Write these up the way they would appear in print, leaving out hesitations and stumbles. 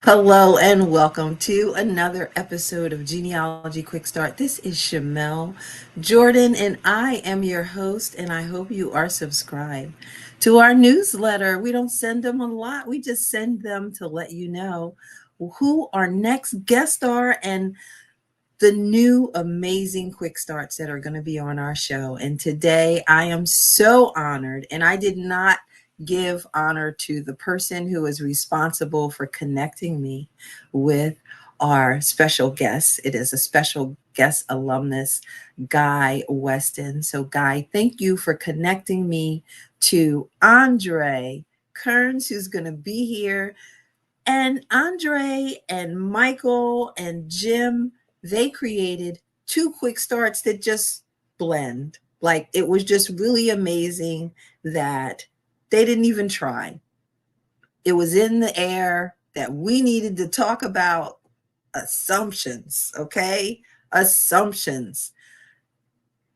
Hello and welcome to another episode of Genealogy Quick Start. This is Shamel Jordan, and I am your host, and I hope you are subscribed to our newsletter. We don't send them a lot, we just send them to let you know who our next guests are and the new amazing quick starts that are going to be on our show. And today I am so honored, and I did not give honor to the person who is responsible for connecting me with our special guest. It is a special guest alumnus, Guy Weston. So, Guy, thank you for connecting me to Andre Kearns, who's going to be here. And Andre and Michael and Jim, they created two quick starts that just blend. Like, it was just really amazing that they didn't even try. It was in the air that we needed to talk about assumptions, okay? Assumptions.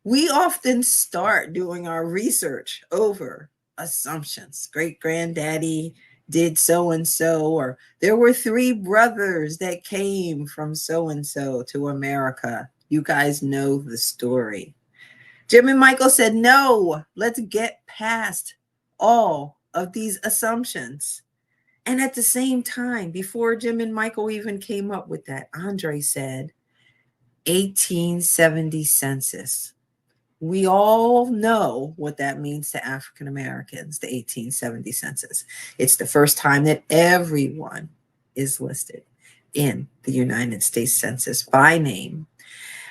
We often start doing our research over assumptions. Great granddaddy did so and so, or there were three brothers that came from so and so to America. You guys know the story. Jim and Michael said, no, let's get past all of these assumptions. And at the same time, before Jim and Michael even came up with that, Andre said, 1870 census. We all know what that means to African Americans, the 1870 census. It's the first time that everyone is listed in the United States Census by name.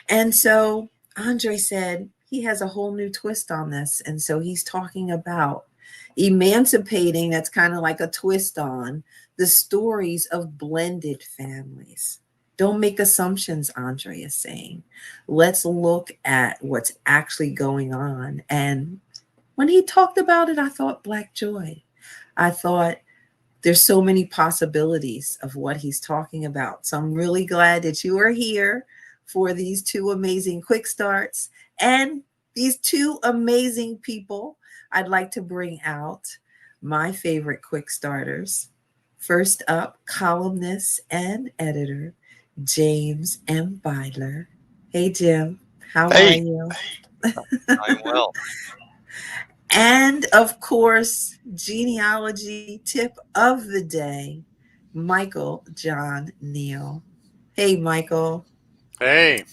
And so Andre said he has a whole new twist on this. And so he's talking about emancipating, that's kind of like a twist on the stories of blended families. Don't make assumptions, Andre is saying. Let's look at what's actually going on. And when he talked about it, I thought Black joy. I thought there's so many possibilities of what he's talking about. So I'm really glad that you are here for these two amazing quick starts and these two amazing people. I'd like to bring out my favorite quick starters. First up, columnist and editor, James M. Bidler. Hey, Jim. How are Hey, you? I'm well. And of course, genealogy tip of the day, Michael John Neal. Hey, Michael. Hey,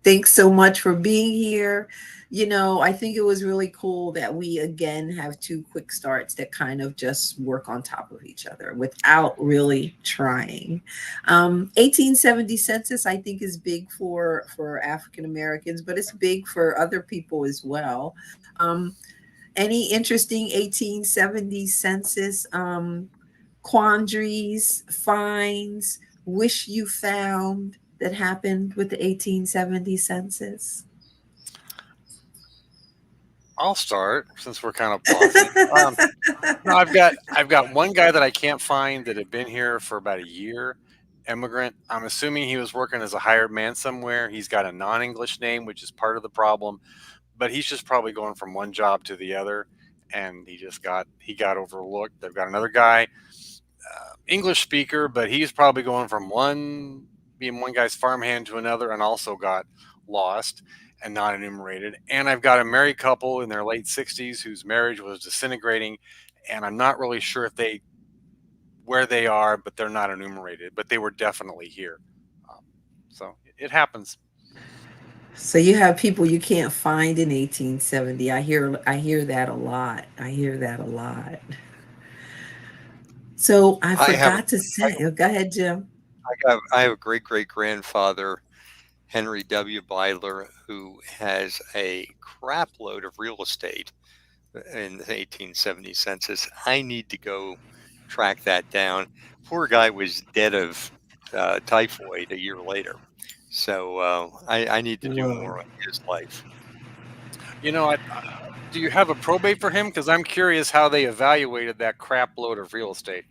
Thanks so much for being here. You know, I think it was really cool that we again have two quick starts that kind of just work on top of each other without really trying. 1870 census, I think, is big for African Americans, but it's big for other people as well. Um, any interesting 1870 census quandaries, finds, wish you found that happened with the 1870 census? I'll start since we're kind of pausing. No, I've got one guy that I can't find that had been here for about a year, immigrant. I'm assuming he was working as a hired man somewhere. He's got a non-English name, which is part of the problem, but he's just probably going from one job to the other, and he got overlooked. They've got another guy, English speaker, but he's probably going from being one guy's farmhand to another, and also got lost and not enumerated. And I've got a married couple in their late 60s whose marriage was disintegrating, and I'm not really sure if they where they are, but they're not enumerated. But they were definitely here, so it happens. So you have people you can't find in 1870. I hear that a lot. I hear that a lot. So I I have forgot to say, oh, go ahead, Jim. I have a great great grandfather, Henry W. Bidler, who has a crap load of real estate in the 1870 census. I need to go track that down. Poor guy was dead of typhoid a year later, so I need to do Whoa. more on his life. Do you have a probate for him? Because I'm curious how they evaluated that crap load of real estate.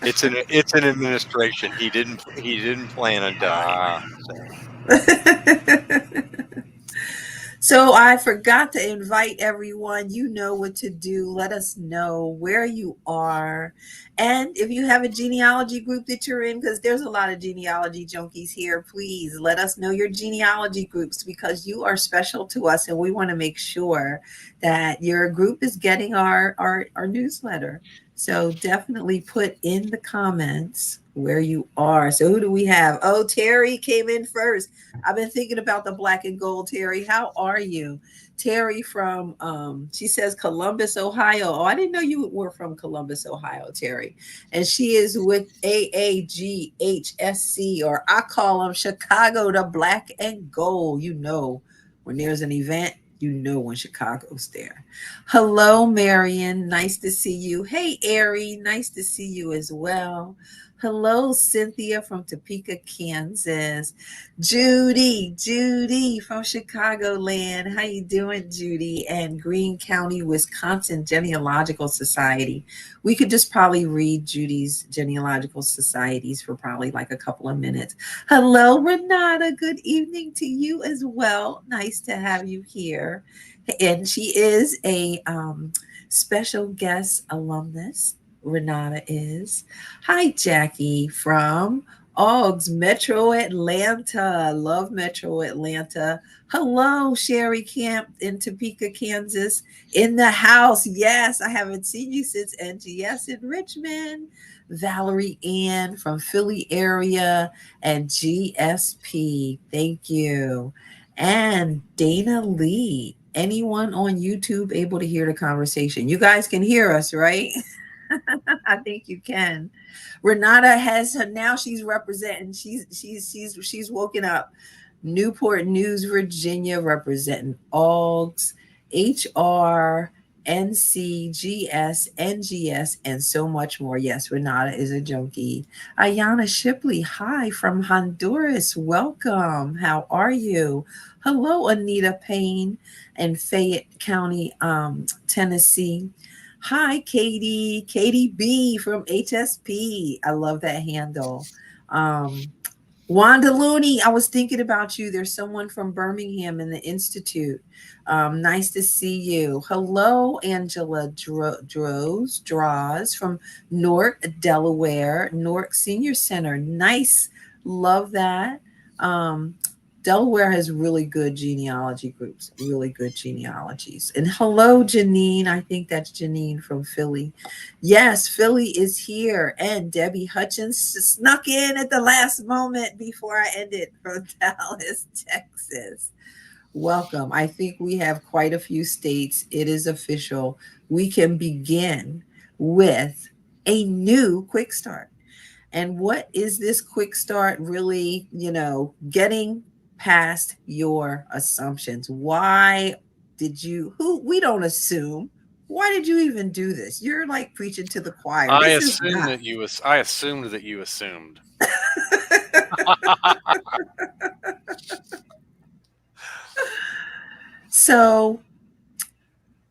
It's an administration. He didn't plan on dying. So. So I forgot to invite everyone. You know what to do. Let us know where you are. And if you have a genealogy group that you're in, because there's a lot of genealogy junkies here, please let us know your genealogy groups because you are special to us and we want to make sure that your group is getting our newsletter. So definitely put in the comments where you are. So who do we have? Oh, Terry came in first. I've been thinking about the black and gold, Terry. How are you? Terry from she says Columbus, Ohio. Oh, I didn't know you were from Columbus, Ohio, Terry. And she is with AAGHSC, or I call them Chicago the Black and Gold. You know, when there's an event, you know when Chicago's there. Hello, Marion. Nice to see you. Hey, Ari. Nice to see you as well. Hello, Cynthia from Topeka, Kansas. Judy from Chicagoland. How you doing, Judy? And Greene County, Wisconsin Genealogical Society. We could just probably read Judy's genealogical societies for probably like a couple of minutes. Hello, Renata. Good evening to you as well. Nice to have you here. And she is a special guest alumnus. Renata is. Hi, Jackie from Oggs, Metro Atlanta. Love Metro Atlanta. Hello, Sherry Camp in Topeka, Kansas. In the house. Yes, I haven't seen you since NGS in Richmond. Valerie Ann from Philly area and GSP. Thank you. And Dana Lee. Anyone on YouTube able to hear the conversation? You guys can hear us, right? I think you can. Renata has her now. She's representing. She's woken up. Newport News, Virginia, representing AUGS, HR, NCGS, NGS, and so much more. Yes, Renata is a junkie. Ayana Shipley, hi from Honduras. Welcome. How are you? Hello, Anita Payne in Fayette County, Tennessee. Hi, Katie. Katie B from HSP. I love that handle. Wanda Looney, I was thinking about you. There's someone from Birmingham in the Institute. Nice to see you. Hello, Angela Draws from Newark, Delaware, Newark Senior Center. Nice. Love that. Delaware has really good genealogy groups, really good genealogies. And hello, Janine. I think that's Janine from Philly. Yes, Philly is here. And Debbie Hutchins snuck in at the last moment before I ended from Dallas, Texas. Welcome. I think we have quite a few states. It is official. We can begin with a new quick start. And what is this quick start really, getting past your assumptions? Why did you, who, we don't assume. Why did you even do this? You're like preaching to the choir. I This is assumed not. that you was. I assumed that you assumed. So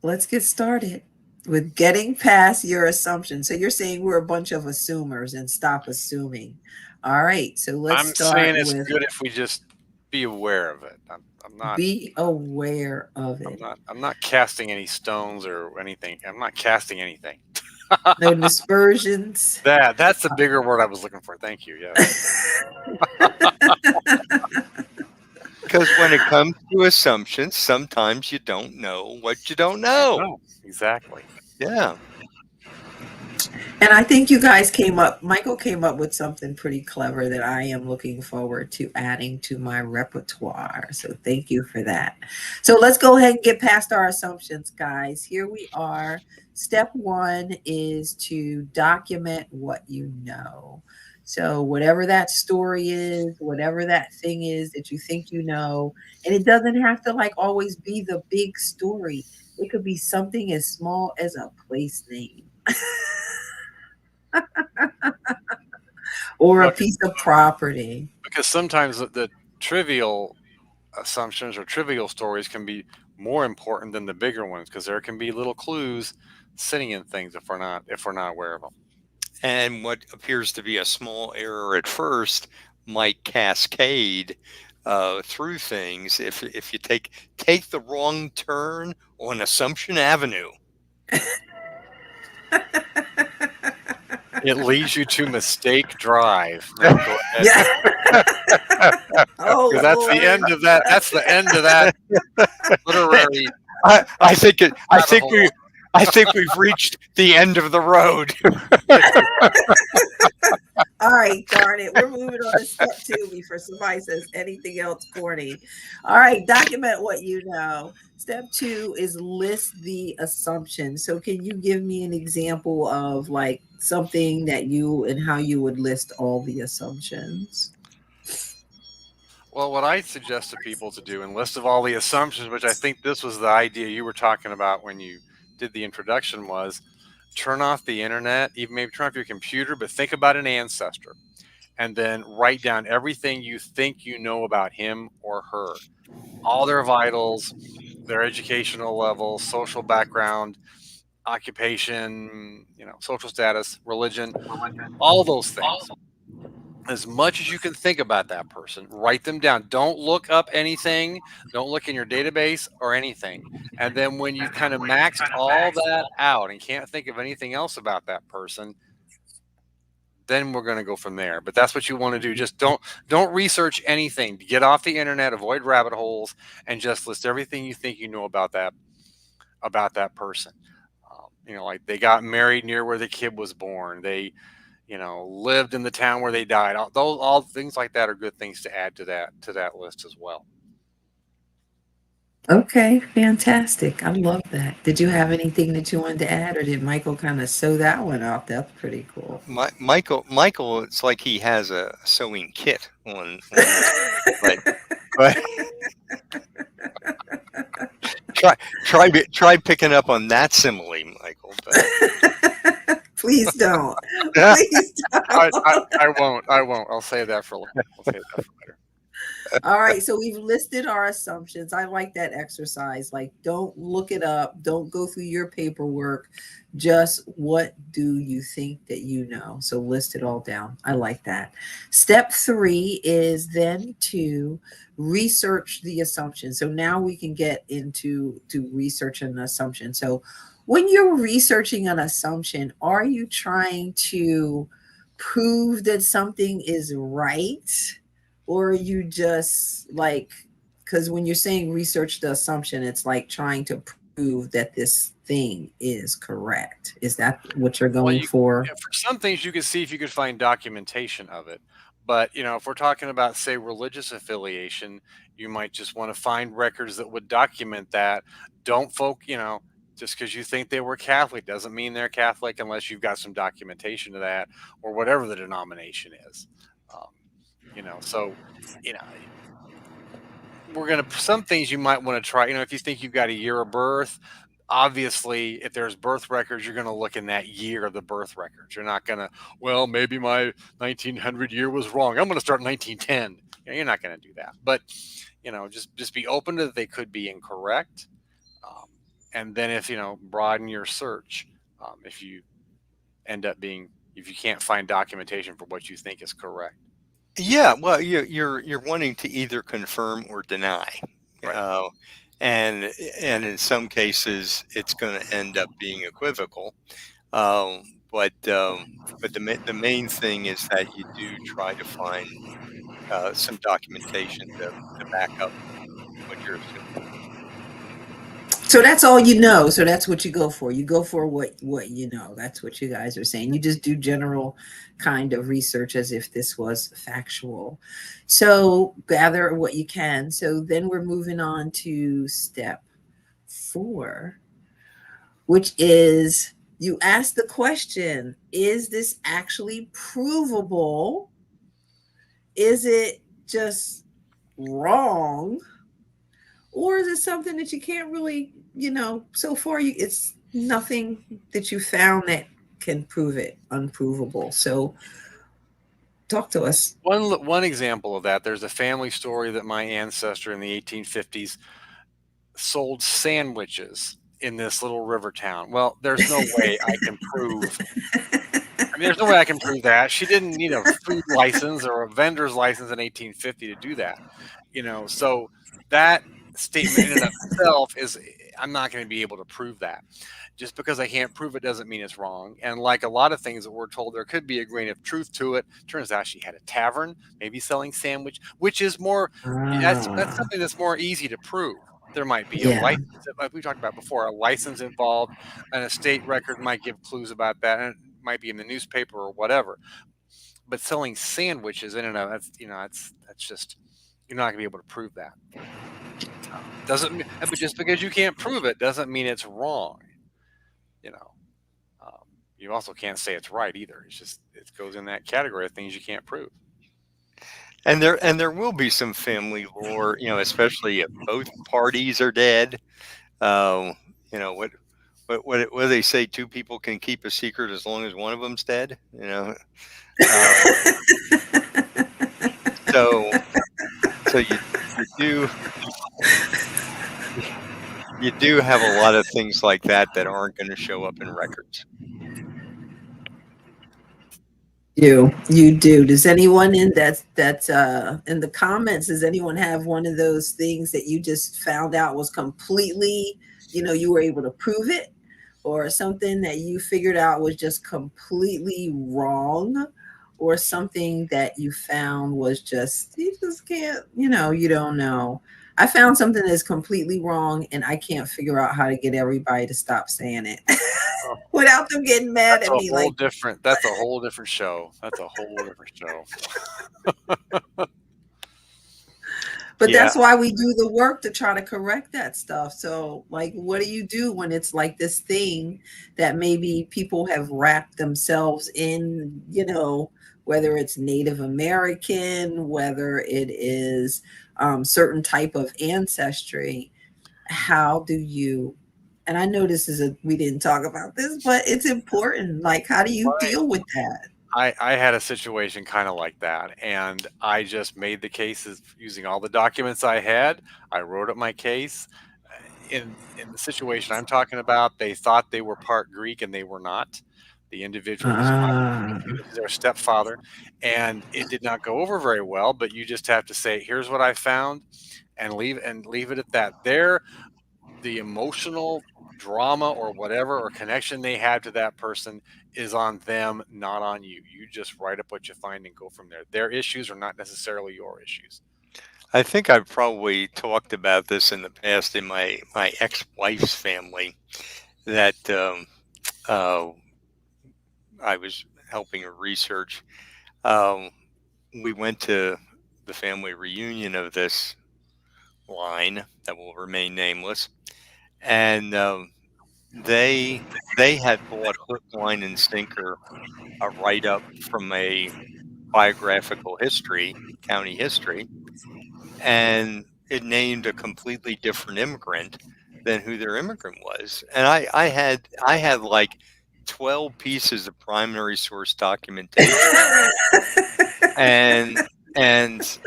let's get started with getting past your assumptions. So you're saying we're a bunch of assumers and stop assuming. All right. So let's I'm saying start it's with good if we just be aware of it. I'm not. be aware of I'm it. not. I'm not casting any stones or anything. I'm not casting anything. No dispersions. That's the bigger word I was looking for. Thank you. Yes. Because when it comes to assumptions, sometimes you don't know what you don't know. No, exactly. Yeah. And I think you guys Michael came up with something pretty clever that I am looking forward to adding to my repertoire. So thank you for that. So let's go ahead and get past our assumptions, guys. Here we are. Step one is to document what you know. So whatever that story is, whatever that thing is that you think you know, and it doesn't have to like always be the big story. It could be something as small as a place name or a Look, piece of property. because sometimes the trivial assumptions or trivial stories can be more important than the bigger ones because there can be little clues sitting in things if we're not aware of them. And what appears to be a small error at first might cascade through things if you take the wrong turn on Assumption Avenue. It leads you to Mistake Drive. No, go ahead. Yeah. Oh Because that's the Lord. end of that. That's the end of that literary I think it. I rabbit think hole. we. I think we've reached the end of the road. All right, darn it. We're moving on to step 2 before somebody says anything else corny. All right, document what you know. Step 2 is list the assumptions. So can you give me an example of like something that you and how you would list all the assumptions? Well, what I suggest to people to do, in list of all the assumptions, which I think this was the idea you were talking about when you did the introduction, was turn off the internet, even maybe turn off your computer, but think about an ancestor and then write down everything you think you know about him or her, all their vitals, their educational level, social background, occupation, social status, religion, all those things. As much as you can think about that person, write them down. Don't look up anything. Don't look in your database or anything. And then when you've kind of maxed all that out and can't think of anything else about that person, then we're going to go from there. But that's what you want to do. Just don't research anything. Get off the internet, avoid rabbit holes, and just list everything you think you know about that person. Like they got married near where the kid was born. They lived in the town where they died. All things like that are good things to add to that list as well. Okay, fantastic. I love that. Did you have anything that you wanted to add, or did Michael kind of sew that one up? That's pretty cool. Michael, it's like he has a sewing kit on this. But try picking up on that simile, Michael. But Please don't. Please don't. I won't. I'll save that for later. All right, so we've listed our assumptions. I like that exercise. Like, don't look it up, don't go through your paperwork. Just what do you think that you know? So list it all down. I like that. Step 3 is then to research the assumption. So now we can get into to research an assumption. So when you're researching an assumption, are you trying to prove that something is right? Or are you just like, because when you're saying research the assumption, it's like trying to prove that this thing is correct. Is that what you're going for? For some things, you could see if you could find documentation of it. But if we're talking about, say, religious affiliation, you might just want to find records that would document that. Don't just because you think they were Catholic doesn't mean they're Catholic unless you've got some documentation of that, or whatever the denomination is. So we're going to, some things you might want to try, if you think you've got a year of birth, obviously if there's birth records, you're going to look in that year of the birth records. You're not going to, well, maybe my 1900 year was wrong, I'm going to start 1910. You're not going to do that. But just be open to that they could be incorrect. And then if broaden your search, if you can't find documentation for what you think is correct. Yeah, well, you're wanting to either confirm or deny, Right. And in some cases it's going to end up being equivocal. But the main thing is that you do try to find some documentation to back up what you're assuming. So that's all you know. So that's what you go for. You go for what you know. That's what you guys are saying. You just do general kind of research as if this was factual. So gather what you can. So then we're moving on to step 4, which is you ask the question, is this actually provable? Is it just wrong? Or is it something that you can't really, so far it's nothing that you found that can prove it unprovable. So talk to us. One example of that, there's a family story that my ancestor in the 1850s sold sandwiches in this little river town. Well, there's no way I can prove. There's no way I can prove that. She didn't need a food license or a vendor's license in 1850 to do that. So that statement in and of itself is, I'm not going to be able to prove that. Just because I can't prove it doesn't mean it's wrong. And like a lot of things that we're told, there could be a grain of truth to it. Turns out she had a tavern, maybe selling sandwich, which is more, that's Ah, something that's more easy to prove. There might be a yeah. license, like we talked about before, a license involved, an estate record might give clues about that, and it might be in the newspaper or whatever. But selling sandwiches in and of that's just, you're not gonna be able to prove that. Doesn't but just because you can't prove it doesn't mean it's wrong. You know, you also can't say it's right either. It's just, it goes in that category of things you can't prove. And there will be some family lore, especially if both parties are dead. Uh, what do they say? Two people can keep a secret as long as one of them's dead. Uh, so so you do have a lot of things like that aren't going to show up in records. You do. Does anyone in that's in the comments, does anyone have one of those things that you just found out was completely, you were able to prove it, or something that you figured out was just completely wrong, or something that you found was just, you just can't, you don't know. I found something that's completely wrong and I can't figure out how to get everybody to stop saying it Oh, without them getting mad that's at a me whole like. different. That's a whole different show. That's a whole different show. But Yeah, that's why we do the work to try to correct that stuff. So, like, what do you do when it's like this thing that maybe people have wrapped themselves in, whether it's Native American, whether it is certain type of ancestry? How do you, and I know this is we didn't talk about this, but it's important. Like, how do you deal with that? I had a situation kind of like that, and I just made the cases using all the documents I had. I wrote up my case. In the situation I'm talking about, they thought they were part Greek, and they were not. The individual was not Greek; Ah. he was their stepfather, and it did not go over very well. But you just have to say, "Here's what I found," and leave it at that. The emotional drama or whatever or connection they have to that person is on them, not on you. You just write up what you find and go from there. Their issues are not necessarily your issues. I think I've probably talked about this in the past in my ex-wife's family that uh, I was helping her research. Um, we went to the family reunion of this line that will remain nameless, and they had bought hook, line, and sinker a write up from a biographical history, county history, and it named a completely different immigrant than who their immigrant was. And I had like 12 pieces of primary source documentation, and and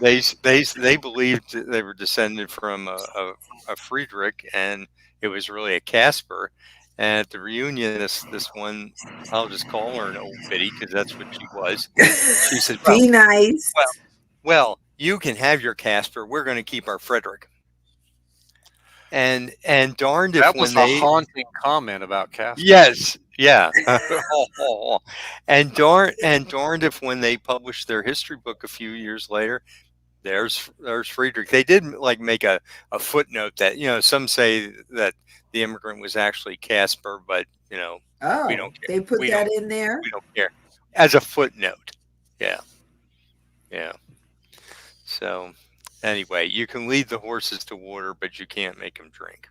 they believed that they were descended from a Friedrich, and it was really a Casper. And at the reunion, this one, I'll just call her an old biddy because that's what she was. She said, Be well, nice. well, you can have your Casper. We're going to keep our Frederick. And darned if That was when a they, haunting comment about Casper. yes, yeah, and darned if when they published their history book a few years later, there's Friedrich. They did like make a footnote that some say that the immigrant was actually Casper, but we Oh, don't care. they put We don't that in there. we don't care as a footnote. Yeah, yeah. So anyway, you can lead the horses to water, but you can't make them drink.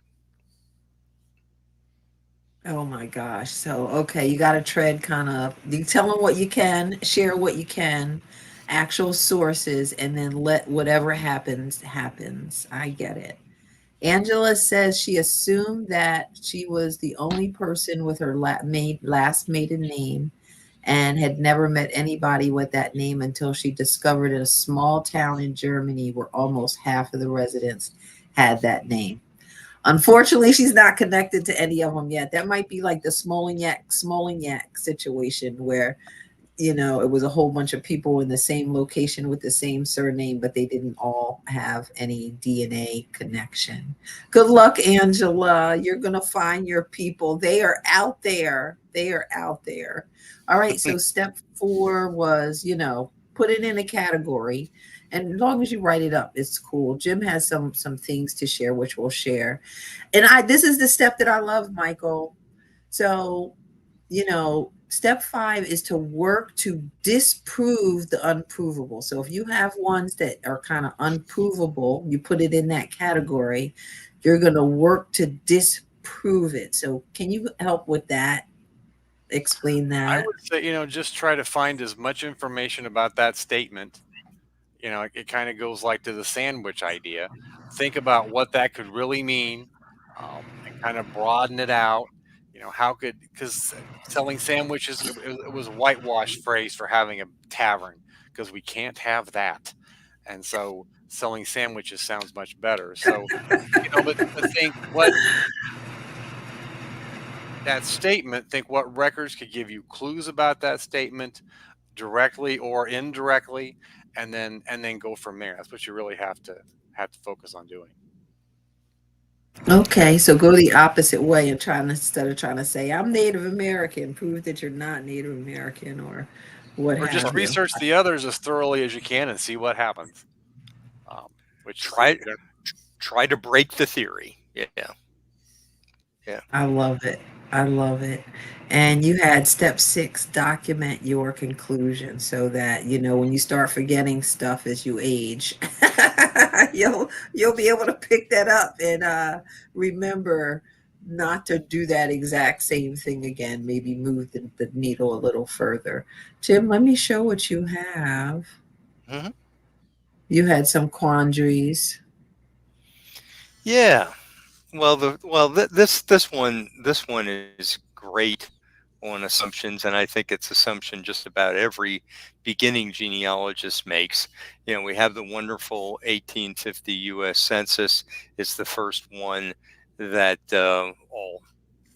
Oh my gosh. So, okay, you got to tread kind of, you tell them what you can, share what you can, actual sources, and then let whatever happens, happens. I get it. Angela says she assumed that she was the only person with her last maiden name and had never met anybody with that name until she discovered in a small town in Germany where almost half of the residents had that name. Unfortunately, she's not connected to any of them yet. That might be like the Smolniak situation where it was a whole bunch of people in the same location with the same surname, but they didn't all have any DNA connection. Good luck, Angela. You're going to find your people. They are out there. They are out there. All right. So, step four was, put it in a category. And as long as you write it up, it's cool. Jim has some things to share, which we'll share. And this is the step that I love, Michael. So, step five is to work to disprove the unprovable. So if you have ones that are kind of unprovable, you put it in that category, you're going to work to disprove it. So can you help with that? Explain I that. would say, just try to find as much information about that statement. It kind of goes like to the sandwich idea. Think about what that could really mean, and kind of broaden it out. Because selling sandwiches, it was a whitewashed phrase for having a tavern, because we can't have that. And so selling sandwiches sounds much better. So, but think what records could give you clues about that statement directly or indirectly, and then go from there. That's what you really have to focus on doing. Okay, so go the opposite way and instead of trying to say I'm Native American, prove that you're not Native American or what Or just have you. research the others as thoroughly as you can and see what happens. Which is Try try to break the theory. Yeah, yeah. I love it. I love it. And you had step six, document your conclusion so that, when you start forgetting stuff as you age, you'll be able to pick that up and remember not to do that exact same thing again. Maybe move the needle a little further. Jim, let me show what you have. Hmm. You had some quandaries. Yeah. Well, this one is great on assumptions, and I think it's assumption just about every beginning genealogist makes. We have the wonderful 1850 U.S. Census. It's the first one that all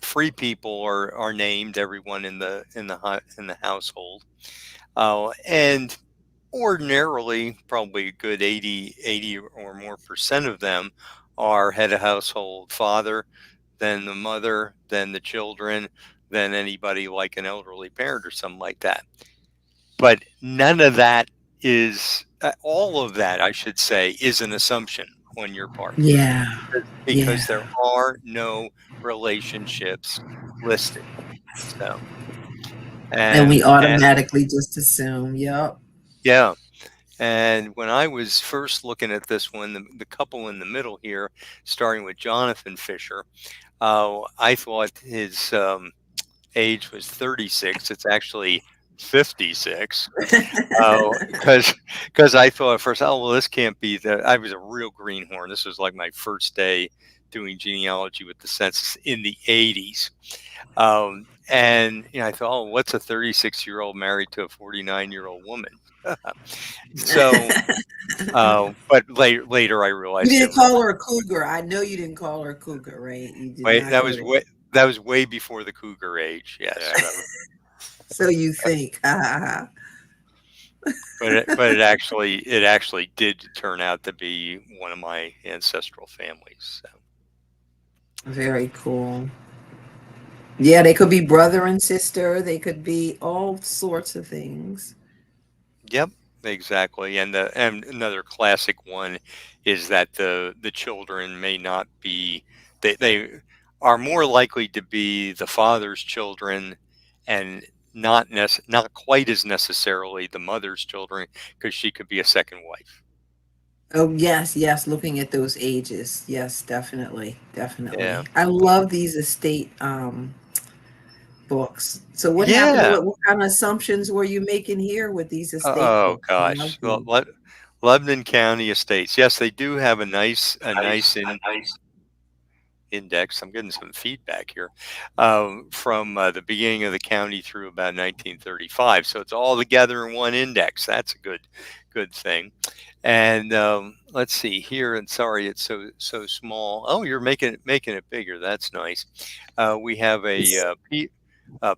free people are named, everyone in the household, and ordinarily probably a good 80 or more percent of them are head of household, father, then the mother, then the children, then anybody like an elderly parent or something like that. But none of that is, all of that, I should say, is an assumption on your part, Yeah. because Yeah. there are no relationships listed. So, And we and automatically just assume, yep. yeah. And when I was first looking at this one, the couple in the middle here, starting with Jonathan Fisher, I thought his age was 36. It's actually 56. Because I thought at first, oh well, this can't be the. I was a real greenhorn. This was like my first day doing genealogy with the census in the 80s. And I thought, oh, what's a 36-year-old married to a 49-year-old woman? So, but later I You realized it didn't was call her a cougar. I know you didn't call her a cougar, right? You did way not that go was there. way that was way before the cougar age. Yes, Yeah, that was, So you think. but it actually did turn out to be one of my ancestral families. So, Very cool. Yeah, they could be brother and sister. They could be all sorts of things. yep, exactly. And another classic one is that the children may not be, they are more likely to be the father's children, and not quite as necessarily the mother's children, because she could be a second wife. Oh, yes, yes. Looking at those ages. Yes, definitely. Yeah. Definitely. I love these estate books. So what happened? Yeah. What kind of assumptions were you making here with these estate Oh books? I love gosh. Well, these. Lebanon County Estates. Yes, they do have a nice index. I'm getting some feedback here, from the beginning of the county through about 1935. So it's all together in one index. That's a good thing. And let's see here. And sorry, it's so small. Oh, you're making it bigger. That's nice. We have a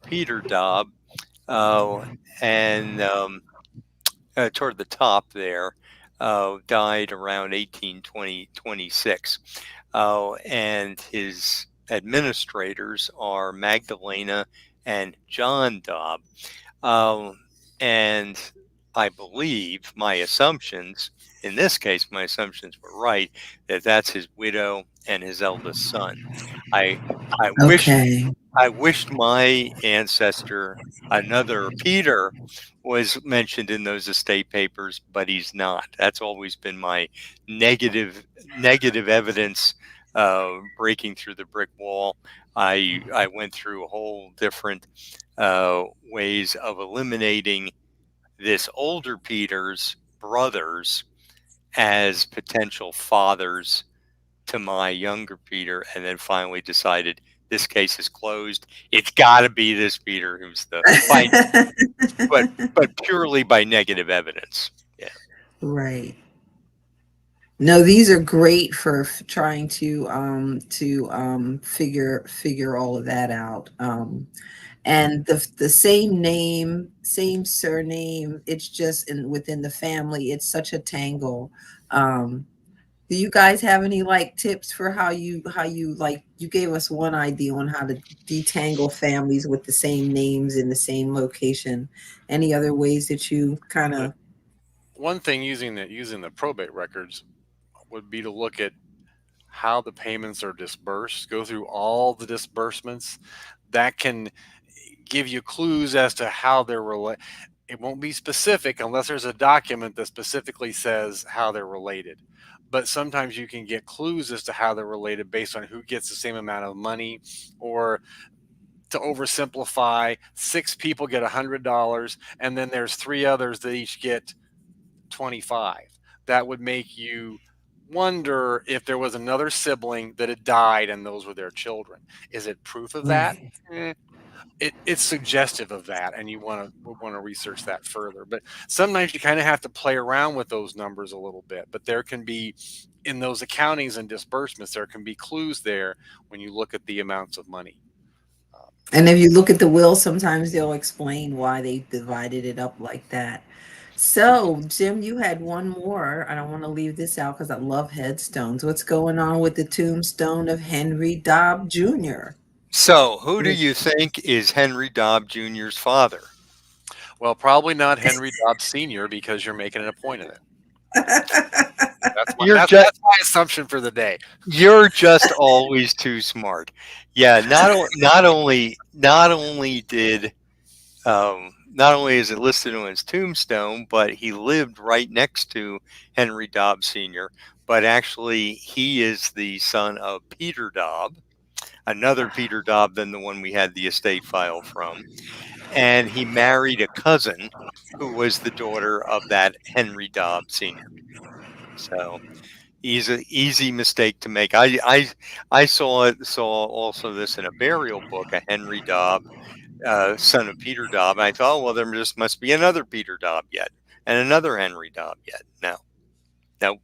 Peter Dobb. uh, and toward the top there, died around 1826. And his administrators are Magdalena and John Dobb. Um, and I believe my assumptions, in this case, my assumptions were right, that that's his widow and his eldest son. I, I wished Okay. I wished my ancestor, another Peter, was mentioned in those estate papers, but he's not. That's always been my negative evidence breaking through the brick wall. I went through a whole different ways of eliminating this older Peter's brothers as potential fathers to my younger Peter, and then finally decided this case is closed. It's got to be this Peter who's the by, but purely by negative evidence. Yeah. Right. No, these are great for trying to figure all of that out. And the same name, same surname, it's just within the family, it's such a tangle. Um, do you guys have any like tips for how you like you gave us one idea on how to detangle families with the same names in the same location. Any other ways that you kind The of one thing using the probate records would be to look at how the payments are dispersed, go through all the disbursements. That can give you clues as to how they're related. It won't be specific unless there's a document that specifically says how they're related. But sometimes you can get clues as to how they're related based on who gets the same amount of money, or to oversimplify, six people get $100 and then there's three others that each get 25. That would make you wonder if there was another sibling that had died and those were their children. Is it proof of that? right. Eh, it's suggestive of that, and you want to research that further. But sometimes you kind of have to play around with those numbers a little bit. But there can be, in those accountings and disbursements, there can be clues there when you look at the amounts of money. Um, And if you look at the will, sometimes they'll explain why they divided it up like that. So, Jim, you had one more. I don't want to leave this out because I love headstones. What's going on with the tombstone of Henry Dobb Jr.? So, who do you think is Henry Dobb Jr.'s father? well, probably not Henry Dobbs Sr. because you're making it a point of it. That's my You're that's, just that's my assumption for the day. you're just always too smart. Yeah, not only did not only is it listed on his tombstone, but he lived right next to Henry Dobb Sr. But actually, he is the son of Peter Dobb, another Peter Dobb than the one we had the estate file from. And he married a cousin who was the daughter of that Henry Dobb Sr. So easy mistake to make. I saw also this in a burial book, a Henry Dobb, son of Peter Dobb. And I thought, oh, well, there just must be another Peter Dobb yet, and another Henry Dobb yet. No, no,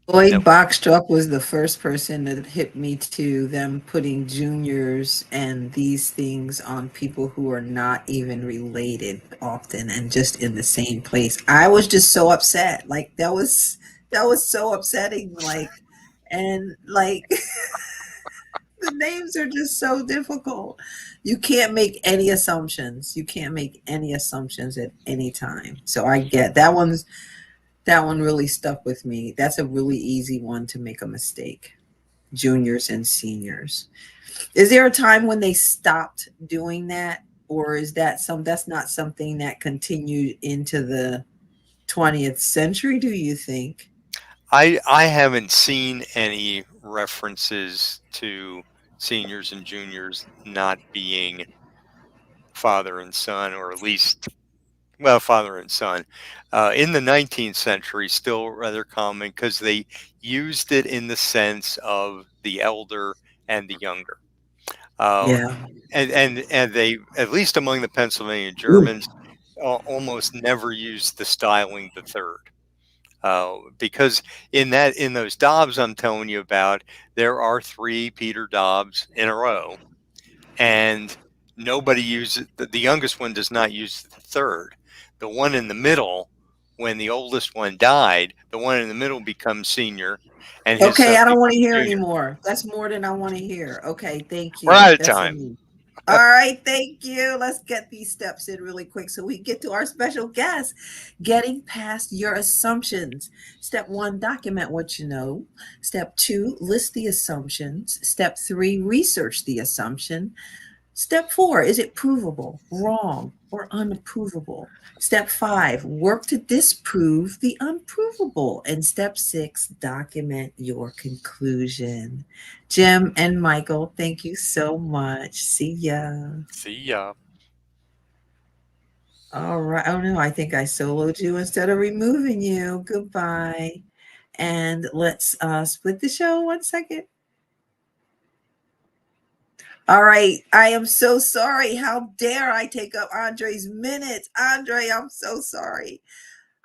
Lloyd no. Bachstruck was the first person that hit me to them putting juniors and these things on people who are not even related often and just in the same place. I was just so upset. Like that was so upsetting. And the names are just so difficult. You can't make any assumptions. You can't make any assumptions at any time. So I get that one really stuck with me. That's a really easy one to make a mistake. Juniors and seniors. Is there a time when they stopped doing that? Or is that's not something that continued into the 20th century, do you think? I haven't seen any references to seniors and juniors not being father and son, or at least, well, father and son. In the 19th century, still rather common because they used it in the sense of the elder and the younger. Uh, Yeah. and they, at least among the Pennsylvania Ooh. Germans, almost never used the styling the third. Because in those Dobbs I'm telling you about, there are three Peter Dobbs in a row, and nobody uses the youngest one does not use the third. The one in the middle, when the oldest one died, the one in the middle becomes senior, and his Okay, son I don't want to becomes hear junior. anymore. That's more than I want to hear. Okay, thank We're you. out of That's time. enough. All right, thank you. Let's get these steps in really quick so we get to our special guest. Getting past your assumptions. Step one, document what you know. Step two, list the assumptions. Step three, research the assumption. Step four, is it provable, wrong, or unprovable? Step five, work to disprove the unprovable. And step six, document your conclusion. Jim and Michael, thank you so much. See ya. See ya. All right. Oh no, I think I soloed you instead of removing you. Goodbye. And let's split the show 1 second. All right. I am so sorry. How dare I take up Andre's minutes? Andre, I'm so sorry.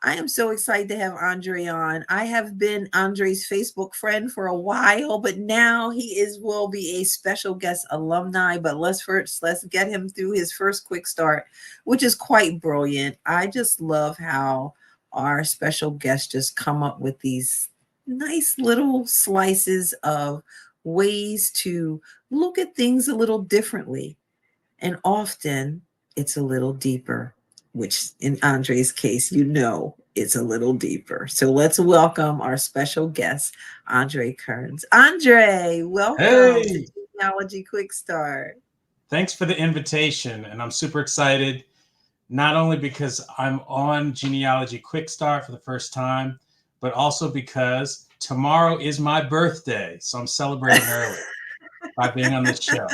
I am so excited to have Andre on. I have been Andre's Facebook friend for a while, but now will be a special guest alumni. But let's get him through his first quick start, which is quite brilliant. I just love how our special guests just come up with these nice little slices of ways to look at things a little differently. And often it's a little deeper, which in Andre's case, it's a little deeper. So let's welcome our special guest, Andre Kearns. Andre, welcome to Hey, Genealogy Quick Start. thanks for the invitation. And I'm super excited, not only because I'm on Genealogy Quick Start for the first time, but also because tomorrow is my birthday. So I'm celebrating early by being on this show.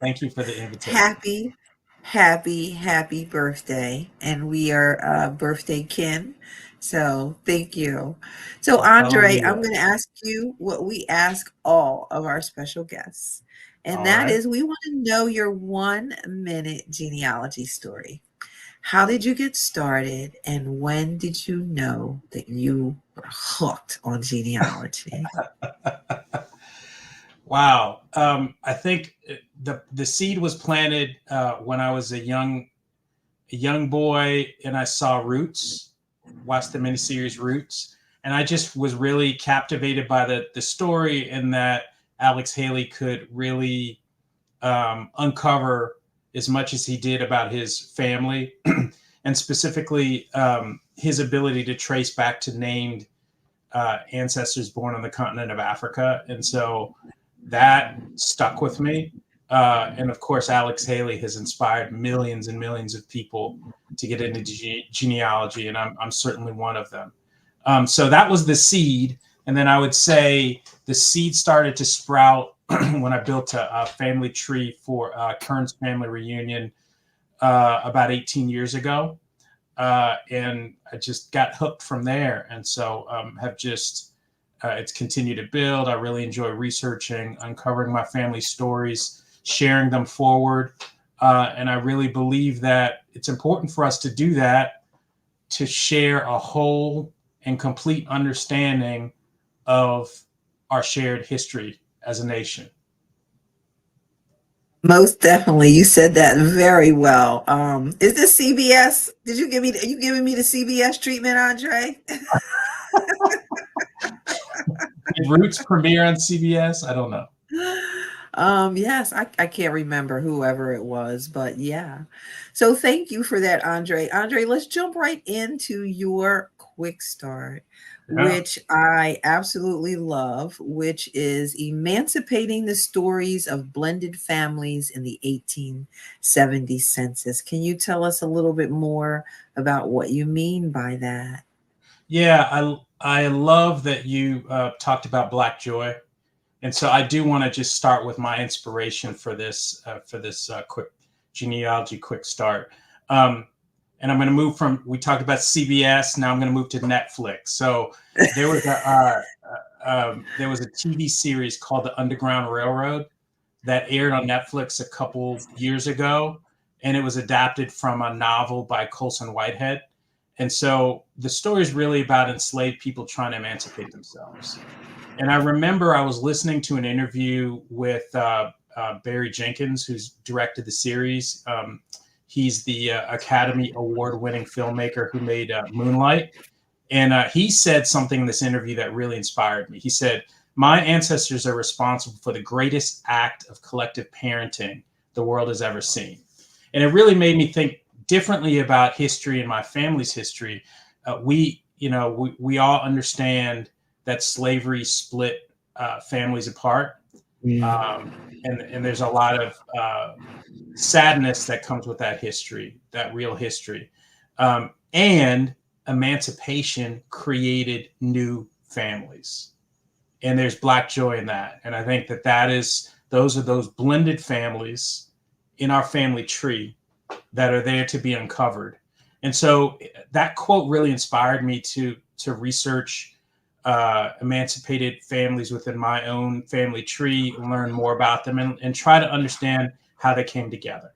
Thank you for the invitation. Happy birthday. And we are birthday kin. So thank you. So, Fellow Andre, I'm Leo. going to ask you what we ask all of our special guests. And All that right. is, we want to know your 1 minute genealogy story. How did you get started? And when did you know that you were hooked on genealogy? Wow. I think the seed was planted when I was a young boy, and I saw Roots, watched the miniseries Roots, and I just was really captivated by the story, and that Alex Haley could really uncover as much as he did about his family, and specifically his ability to trace back to named ancestors born on the continent of Africa. And so that stuck with me. And of course, Alex Haley has inspired millions and millions of people to get into genealogy, and I'm certainly one of them. So that was the seed. And then I would say the seed started to sprout when I built a family tree for Kearns family reunion about 18 years ago. And I just got hooked from there. And so have just, it's continued to build. I really enjoy researching, uncovering my family stories, sharing them forward. And I really believe that it's important for us to do that, to share a whole and complete understanding of our shared history as a nation. Most definitely. You said that very well. Is this CBS? Are you giving me the CBS treatment, Andre? Did Roots premiere on CBS? I don't know. Yes, I can't remember whoever it was, but yeah. So thank you for that, Andre. Andre, let's jump right into your quick start, Yeah. which I absolutely love, which is emancipating the stories of blended families in the 1870 census. Can you tell us a little bit more about what you mean by that? Yeah, I love that you talked about Black Joy, and so I do want to just start with my inspiration for this quick genealogy quick start. Um, and I'm going to move from, we talked about CBS. Now I'm going to move to Netflix. So there was there was a TV series called The Underground Railroad that aired on Netflix a couple years ago, and it was adapted from a novel by Colson Whitehead. And so the story is really about enslaved people trying to emancipate themselves. And I remember I was listening to an interview with Barry Jenkins, who's directed the series. He's the Academy Award-winning filmmaker who made Moonlight. And he said something in this interview that really inspired me. He said, "My ancestors are responsible for the greatest act of collective parenting the world has ever seen." And it really made me think differently about history and my family's history. We all understand that slavery split families apart. And there's a lot of sadness that comes with that history, that real history. And emancipation created new families. And there's Black joy in that. And I think those are those blended families in our family tree that are there to be uncovered. And so that quote really inspired me to research emancipated families within my own family tree, learn more about them, and try to understand how they came together.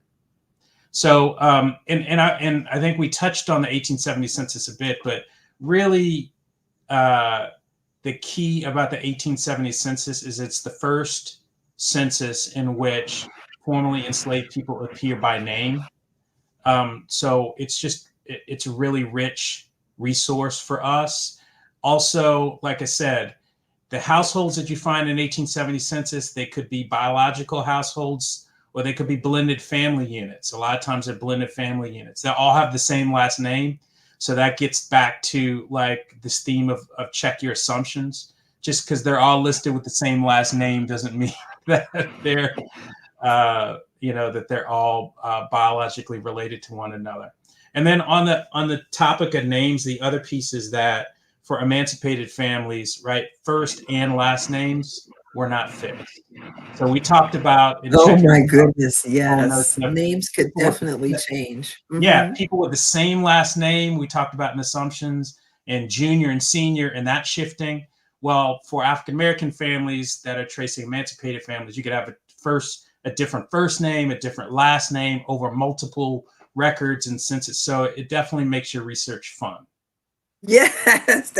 So, and I think we touched on the 1870 census a bit, but really, the key about the 1870 census is it's the first census in which formerly enslaved people appear by name. So it's a really rich resource for us. Also, like I said, the households that you find in 1870 census, they could be biological households or they could be blended family units. A lot of times they're blended family units. They all have the same last name. So that gets back to like this theme of check your assumptions. Just because they're all listed with the same last name doesn't mean that they're that they're all biologically related to one another. And then on the topic of names, the other piece is that for emancipated families, right, first and last names were not fixed. So we talked about. Oh my goodness, yes, names could definitely change. Yeah, people with the same last name, we talked about in assumptions, and junior and senior, and that shifting. Well, for African American families that are tracing emancipated families, you could have a different first name, a different last name over multiple records and census. So it definitely makes your research fun. Yes,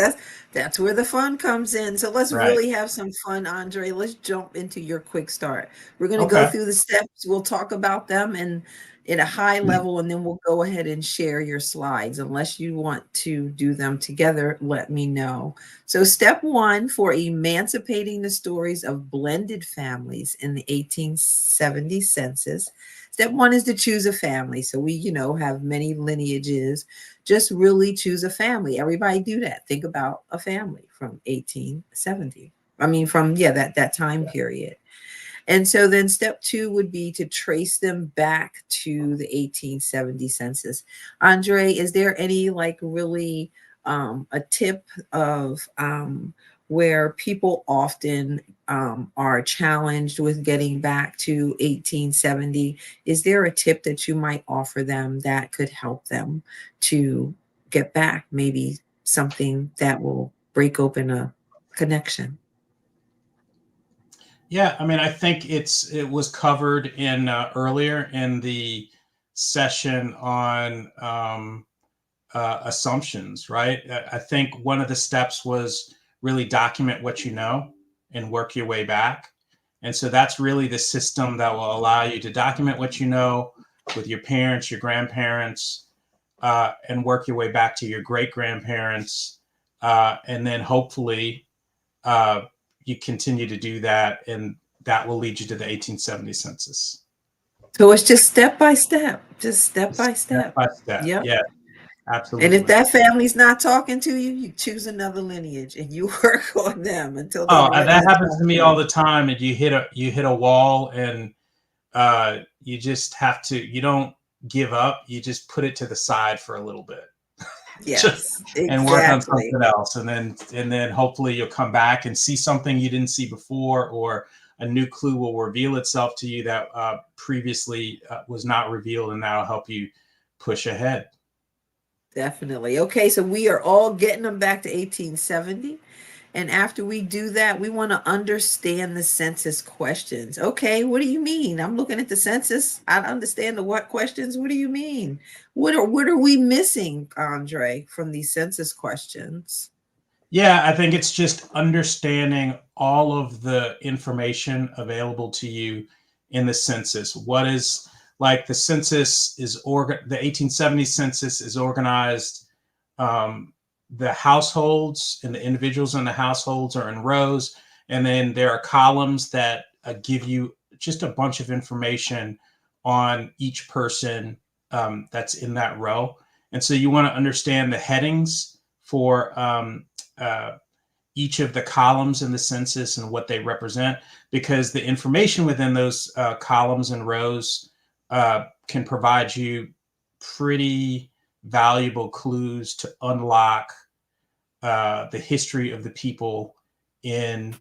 that's where the fun comes in. So let's really have some fun, Andre. Let's jump into your quick start. We're going to go through the steps. We'll talk about them and at a high level, and then we'll go ahead and share your slides. Unless you want to do them together, let me know. So step 1 for emancipating the stories of blended families in the 1870 census. Step 1 is to choose a family. So we, have many lineages. Just really choose a family. Everybody do that. Think about a family from 1870. I mean, from, that time period. And so then step 2 would be to trace them back to the 1870 census. Andre, is there any really a tip of where people often are challenged with getting back to 1870? Is there a tip that you might offer them that could help them to get back? Maybe something that will break open a connection. Yeah, I mean, I think it was covered in earlier in the session on assumptions, right? I think one of the steps was really document what you know and work your way back. And so that's really the system that will allow you to document what you know with your parents, your grandparents, and work your way back to your great-grandparents. And then hopefully you continue to do that, and that will lead you to the 1870 census. So it's just step by step, step by step. Yep. Yeah, absolutely. And if that family's not talking to you, you choose another lineage and you work on them until. That happens to me all the time. And you hit a wall, and you just have to. You don't give up. You just put it to the side for a little bit. Yes, exactly. And work on something else, and then hopefully you'll come back and see something you didn't see before, or a new clue will reveal itself to you that previously was not revealed, and that'll help you push ahead. Definitely. Okay, so we are all getting them back to 1870. And after we do that, we want to understand the census questions. Okay, what do you mean? I'm looking at the census. I understand the what questions. What do you mean? What are we missing, Andre, from these census questions? Yeah, I think it's just understanding all of the information available to you in the census. What is like the census is the 1870 census is organized. The households and the individuals in the households are in rows, and then there are columns that give you just a bunch of information on each person that's in that row. And so you want to understand the headings for each of the columns in the census and what they represent, because the information within those columns and rows can provide you pretty valuable clues to unlock the history of the people in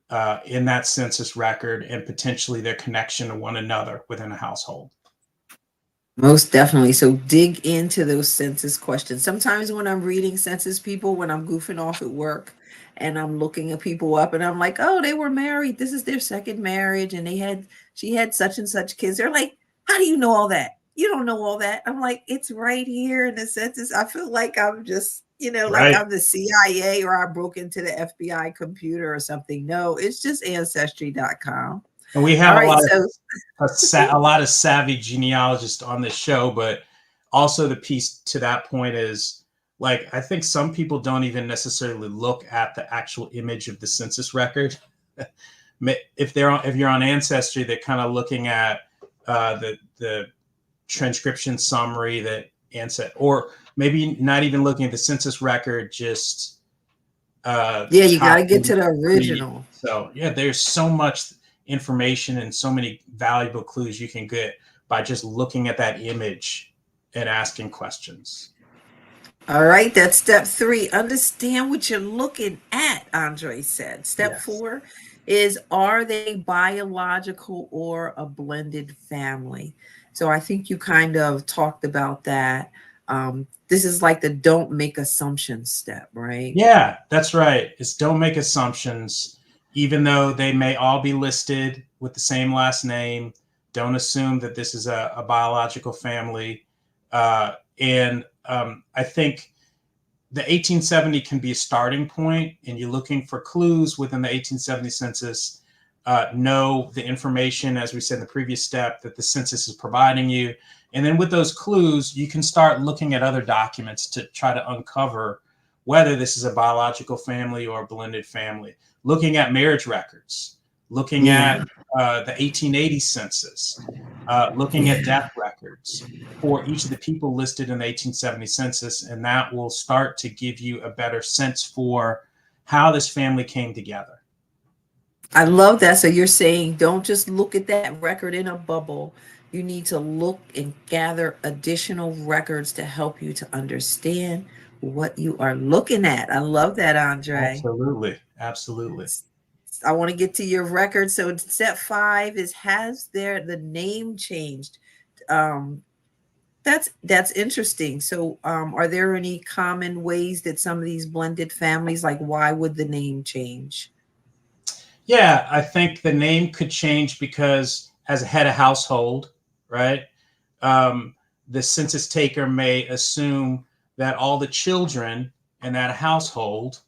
that census record and potentially their connection to one another within a household. Most definitely. So dig into those census questions. Sometimes when I'm reading census people, when I'm goofing off at work and I'm looking at people up and I'm like, oh, they were married. This is their second marriage. And she had such and such kids. They're like, how do you know all that? You don't know all that. I'm like, it's right here in the census. I feel like I'm just, like I'm the CIA or I broke into the FBI computer or something. No, it's just ancestry.com. And we have All right, a lot of savvy genealogists on this show, but also the piece to that point is, like, I think some people don't even necessarily look at the actual image of the census record. If you're on Ancestry, they're kind of looking at the transcription summary that or maybe not even looking at the census record, just you got to get to the original. So yeah, there's so much information and so many valuable clues you can get by just looking at that image and asking questions. All right, that's step 3. Understand what you're looking at, Andre said. Step 4 is, are they biological or a blended family? So I think you kind of talked about that. This is like the don't make assumptions step, right? Yeah, that's right. It's don't make assumptions. Even though they may all be listed with the same last name, don't assume that this is a biological family. And I think the 1870 can be a starting point, and you're looking for clues within the 1870 census. Know the information, as we said in the previous step, that the census is providing you. And then with those clues, you can start looking at other documents to try to uncover whether this is a biological family or a blended family. Looking at marriage records, looking at the 1880 census, looking at death records for each of the people listed in the 1870 census, and that will start to give you a better sense for how this family came together. I love that. So you're saying don't just look at that record in a bubble. You need to look and gather additional records to help you to understand what you are looking at. I love that, Andre. Absolutely. I want to get to your record. So step 5 is, has the name changed? That's interesting. So are there any common ways that some of these blended families, like, why would the name change? Yeah, I think the name could change because as a head of household, right? The census taker may assume that all the children in that household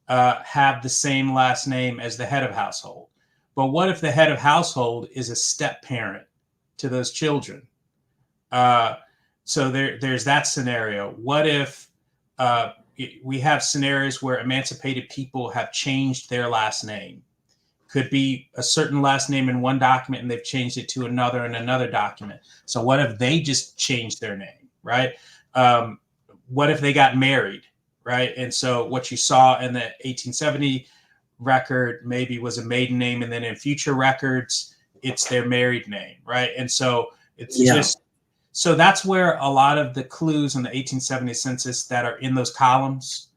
have the same last name as the head of household. But what if the head of household is a step parent to those children? So there's that scenario. What if we have scenarios where emancipated people have changed their last name? Could be a certain last name in one document and they've changed it to another in another document. So what if they just changed their name, right? What if they got married, right? And so what you saw in the 1870 record maybe was a maiden name, and then in future records, it's their married name, right? And so it's so that's where a lot of the clues in the 1870 census that are in those columns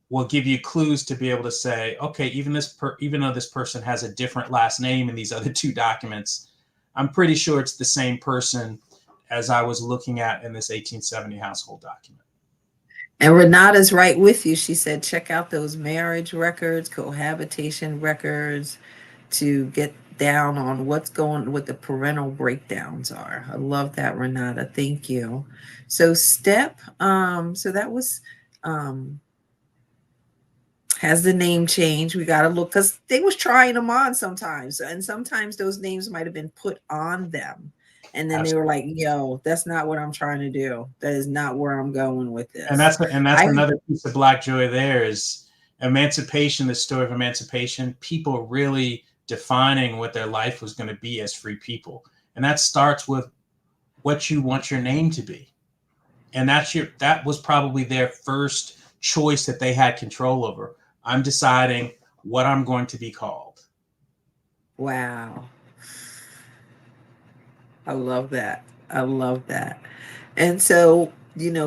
will give you clues to be able to say, okay, even though this person has a different last name in these other two documents, I'm pretty sure it's the same person as I was looking at in this 1870 household document. And Renata's right with you. She said, check out those marriage records, cohabitation records, to get down on what the parental breakdowns are. I love that, Renata. Thank you. So so that was Has the name changed? We got to look because they was trying them on sometimes, and sometimes those names might have been put on them, and then they were like, "Yo, that's not what I'm trying to do. That is not where I'm going with And this." that's another piece of Black joy. There is emancipation, the story of emancipation. People really defining what their life was going to be as free people, and that starts with what you want your name to be, and that was probably their first choice that they had control over. I'm deciding what I'm going to be called. Wow. I love that. I love that. And so,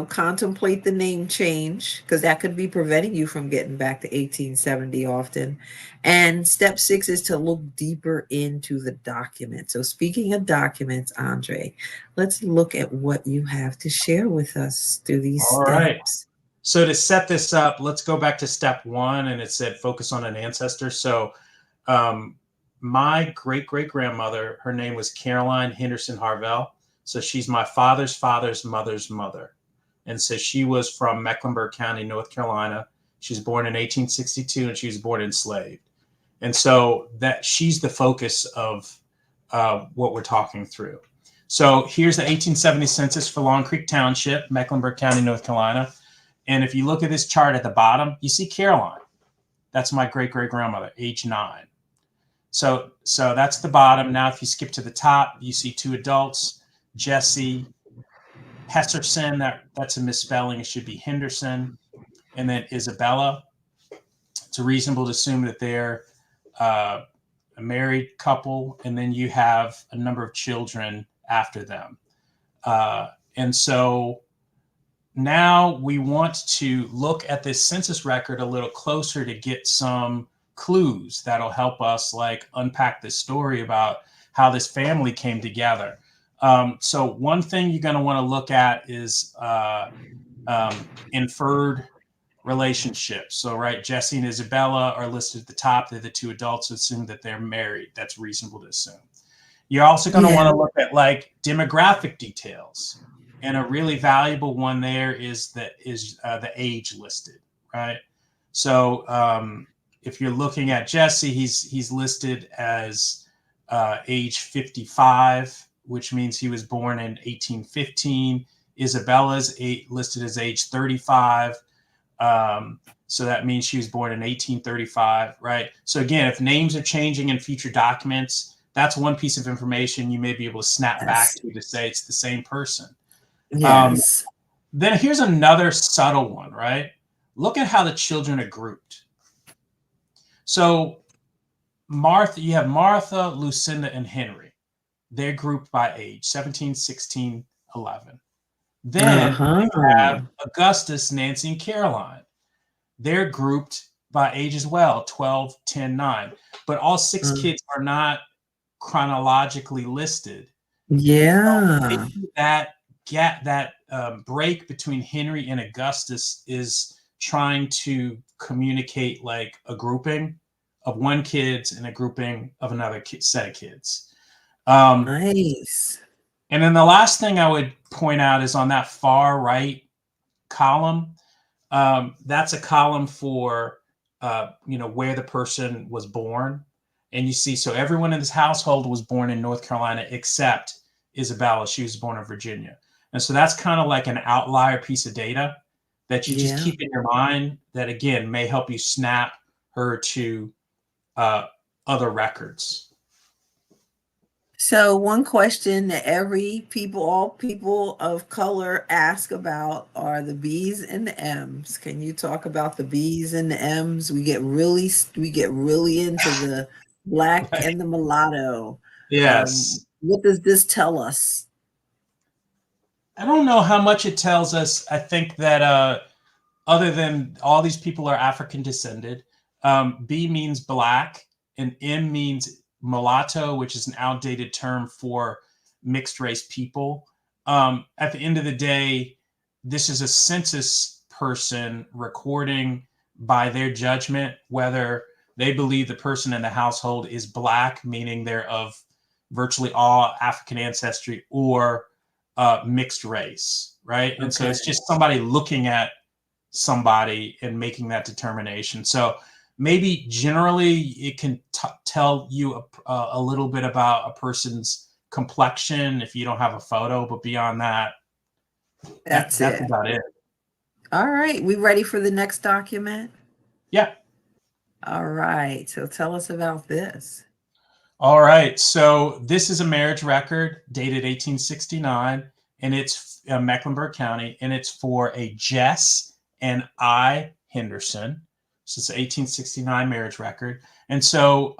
contemplate the name change because that could be preventing you from getting back to 1870 often. And step 6 is to look deeper into the document. So, speaking of documents, Andre, let's look at what you have to share with us through these All right. steps. So to set this up, let's go back to step 1, and it said focus on an ancestor. So my great-great-grandmother, her name was Caroline Henderson Harvell. So she's my father's father's mother's mother. And so she was from Mecklenburg County, North Carolina. She was born in 1862, and she was born enslaved. And so that she's the focus of what we're talking through. So here's the 1870 census for Long Creek Township, Mecklenburg County, North Carolina. And if you look at this chart at the bottom, you see Caroline. That's my great-great-grandmother, age 9. So that's the bottom. Now, if you skip to the top, you see 2 adults, Jesse Hesserson. That's a misspelling. It should be Henderson. And then Isabella. It's reasonable to assume that they're a married couple. And then you have a number of children after them. And so now we want to look at this census record a little closer to get some clues that'll help us like unpack this story about how this family came together. So one thing you're going to want to look at is inferred relationships. So, right, Jesse and Isabella are listed at the top. They're the 2 adults. Assume that they're married. That's reasonable to assume. You're also going to want to look at like demographic details. And a really valuable one there is the age listed, right? So if you're looking at Jesse, he's listed as age 55, which means he was born in 1815. Isabella's listed as age 35. So that means she was born in 1835, right? So again, if names are changing in future documents, that's one piece of information you may be able to snap back to say it's the same person. Yes. Then here's another subtle one, right? Look at how the children are grouped. So you have Martha, Lucinda, and Henry. They're grouped by age, 17, 16, 11. Then you have Augustus, Nancy, and Caroline. They're grouped by age as well, 12, 10, 9. But all 6 kids are not chronologically listed. Yeah. So that break between Henry and Augustus is trying to communicate like a grouping of one kids and a grouping of another set of kids. Nice. And then the last thing I would point out is on that far right column. That's a column for where the person was born. And you see, so everyone in this household was born in North Carolina except Isabella. She was born in Virginia. And so that's kind of like an outlier piece of data that you just keep in your mind that, again, may help you snap her to other records. So one question that all people of color ask about are the B's and the M's. Can you talk about the B's and the M's? We get really into the Black and the mulatto. Yes. What does this tell us? I don't know how much it tells us. I think that other than all these people are African descended, B means Black and M means mulatto, which is an outdated term for mixed race people. At the end of the day, this is a census person recording by their judgment whether they believe the person in the household is Black, meaning they're of virtually all African ancestry, or mixed race, right? And so it's just somebody looking at somebody and making that determination. So maybe generally it can tell you a little bit about a person's complexion if you don't have a photo, but beyond that, That's that's it. about it. All right. We ready for the next document? Yeah. All right. So tell us about this. All right. So this is a marriage record dated 1869, and it's Mecklenburg County, and it's for a Jess and I. Henderson. So it's an 1869 marriage record. And so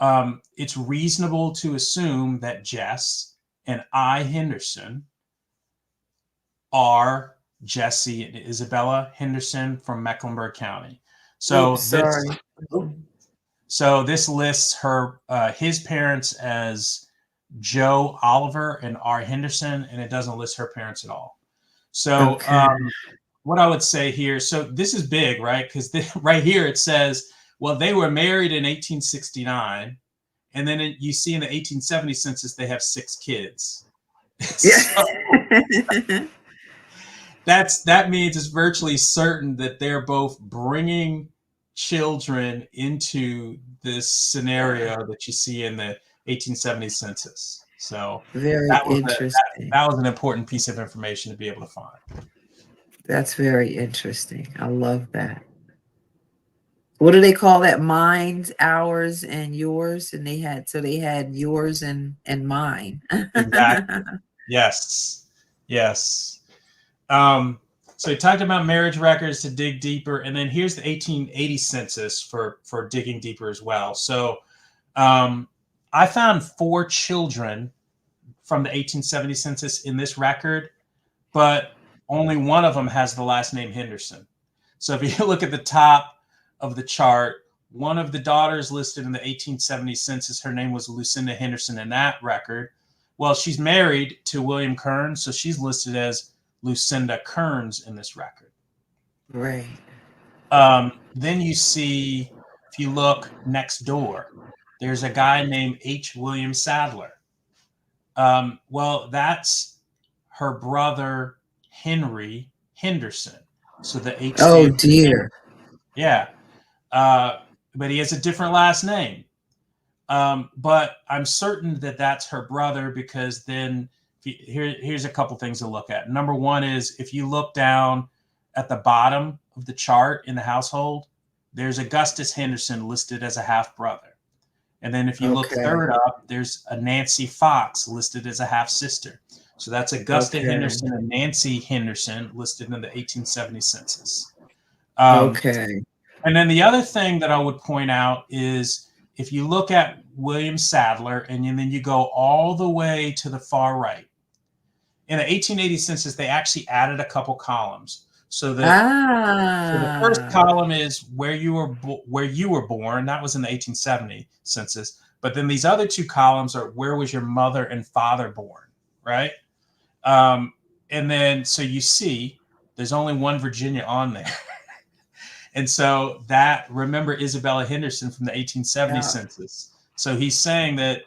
it's reasonable to assume that Jess and I. Henderson are Jesse and Isabella Henderson from Mecklenburg County. So Oops, sorry. this lists his parents as Joe Oliver and R. Henderson, and it doesn't list her parents at all. So Okay. what I would say here, so this is big, right? Because right here it says, well, they were married in 1869, and then you see in the 1870 census they have 6 kids. So that means it's virtually certain that they're both bringing children into this scenario that you see in the 1870 census. So Very that was interesting. that was an important piece of information to be able to find. That's very interesting. I love that. What do they call that? Mine's, ours, and yours. And they had yours and mine. Exactly. Yes. So we talked about marriage records to dig deeper, and then here's the 1880 census for digging deeper as well. So I found 4 children from the 1870 census in this record, but only one of them has the last name Henderson. So if you look at the top of the chart, one of the daughters listed in the 1870 census, her name was Lucinda Henderson in that record. Well, she's married to William Kearns, so she's listed as Lucinda Kearns in this record. Right. Then you see, if you look next door, there's a guy named H. William Sadler. Well, that's her brother, Henry Henderson. So the H. Oh, dear. Yeah. But he has a different last name. But I'm certain that that's her brother, because then here's a couple things to look at. Number one is, if you look down at the bottom of the chart in the household, there's Augustus Henderson listed as a half brother. And then if you look third up, there's a Nancy Fox listed as a half sister. So that's Augusta Henderson and Nancy Henderson listed in the 1870 census. And then the other thing that I would point out is, if you look at William Sadler and then you go all the way to the far right, in the 1880 census, they actually added a couple columns. So the first column is where you were born. That was in the 1870 census. But then these other 2 columns are where was your mother and father born, right? And then so you see there's only one Virginia on there. And so remember Isabella Henderson from the 1870 census. So he's saying that,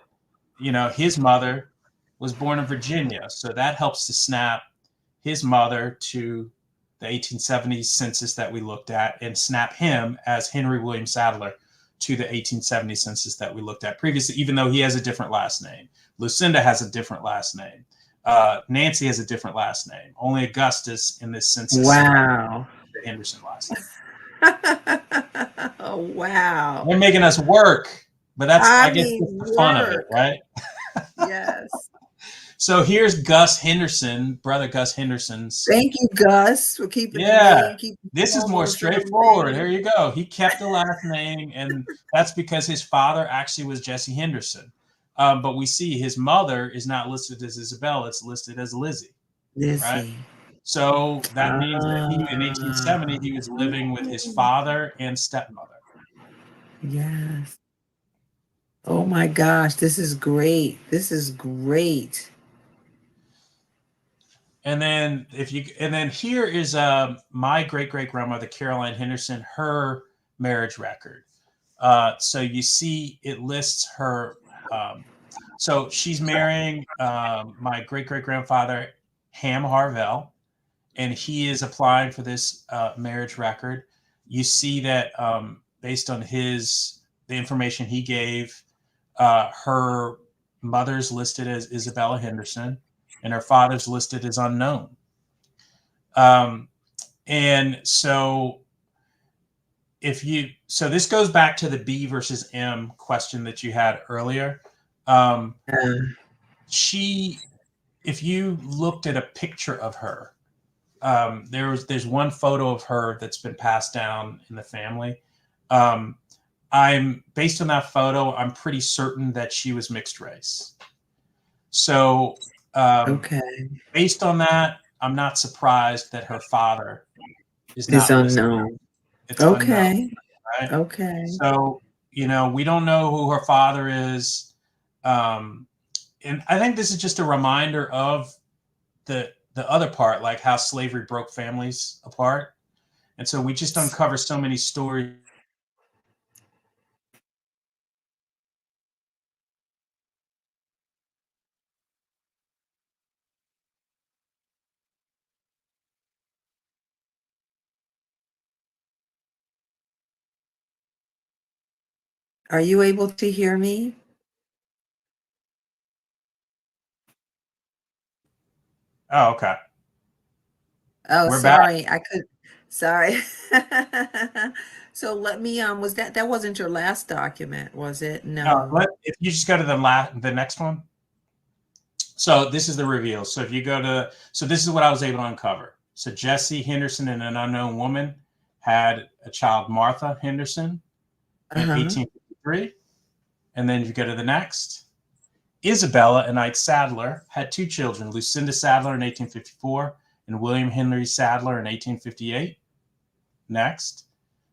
his mother was born in Virginia. So that helps to snap his mother to the 1870 census that we looked at, and snap him as Henry William Sadler to the 1870 census that we looked at previously, even though he has a different last name. Lucinda has a different last name. Nancy has a different last name. Only Augustus in this census. Wow. The Henderson last name. Oh, wow. They're making us work, but I guess that's the fun of it, right? Yes. So here's Gus Henderson, brother Gus Henderson's. Thank you, Gus, for keeping the name. This is more straightforward. There you go. He kept the last name, and that's because his father actually was Jesse Henderson. But we see his mother is not listed as Isabella; it's listed as Lizzie. Right? So that means that in 1870 he was living with his father and stepmother. Yes. Oh my gosh, this is great. This is great. And then here is my great-great-grandmother, Caroline Henderson, her marriage record. So you see it lists her. So she's marrying my great-great-grandfather, Ham Harvell. and he is applying for this marriage record. You see that based on the information he gave, her mother's listed as Isabella Henderson, and her father's listed as unknown. And so so this goes back to the B versus M question that you had earlier. If you looked at a picture of her, there's one photo of her that's been passed down in the family. I'm based on that photo, I'm pretty certain that she was mixed race. So based on that, I'm not surprised that her father is not unknown. It's unknown, right? Okay. So, we don't know who her father is. And I think this is just a reminder of the other part, like how slavery broke families apart. And so we just uncover so many stories. Are you able to hear me? Oh, okay. Oh, We're sorry. back. Sorry. So let me, that wasn't your last document, was it? No. If you just go to the next one. So this is the reveal. So if you go so this is what I was able to uncover. So Jesse Henderson and an unknown woman had a child, Martha Henderson, in 1853. And then if you go to the next, Isabella and Ike Sadler had two children, Lucinda Sadler in 1854 and William Henry Sadler in 1858. Next,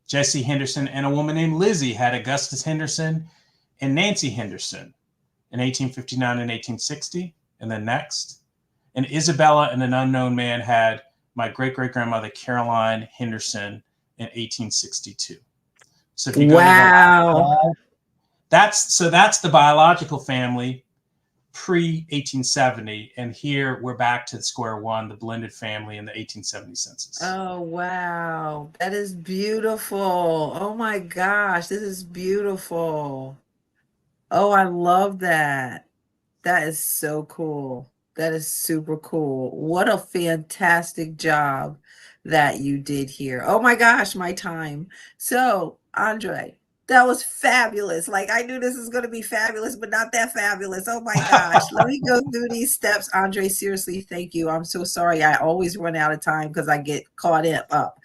Jesse Henderson and a woman named Lizzie had Augustus Henderson and Nancy Henderson in 1859 and 1860. And then next, and Isabella and an unknown man had my great-great-grandmother Caroline Henderson in 1862. So if you go to that's the biological family pre-1870, and here we're back to square one, the blended family in the 1870 census. Oh, wow. That is beautiful. Oh my gosh, this is beautiful. Oh, I love that. That is so cool. That is super cool. What a fantastic job that you did here. Oh my gosh, my time. So, Andre, that was fabulous. Like, I knew this was going to be fabulous, but not that fabulous. Oh my gosh. Let me go through these steps. Andre, seriously, thank you. I'm so sorry. I always run out of time because I get caught up.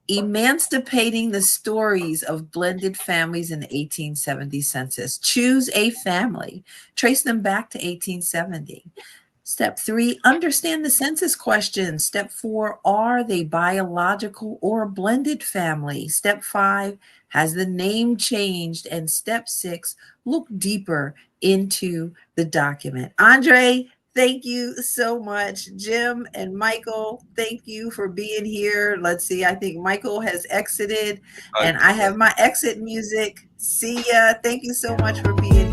Emancipating the stories of blended families in the 1870 census. Choose a family. Trace them back to 1870. Step 3, understand the census question. Step 4, are they biological or a blended family? Step 5, has the name changed? And step 6, look deeper into the document. Andre, thank you so much. Jim and Michael, thank you for being here. Let's see, I think Michael has exited, and I have my exit music. See ya. Thank you so much for being here.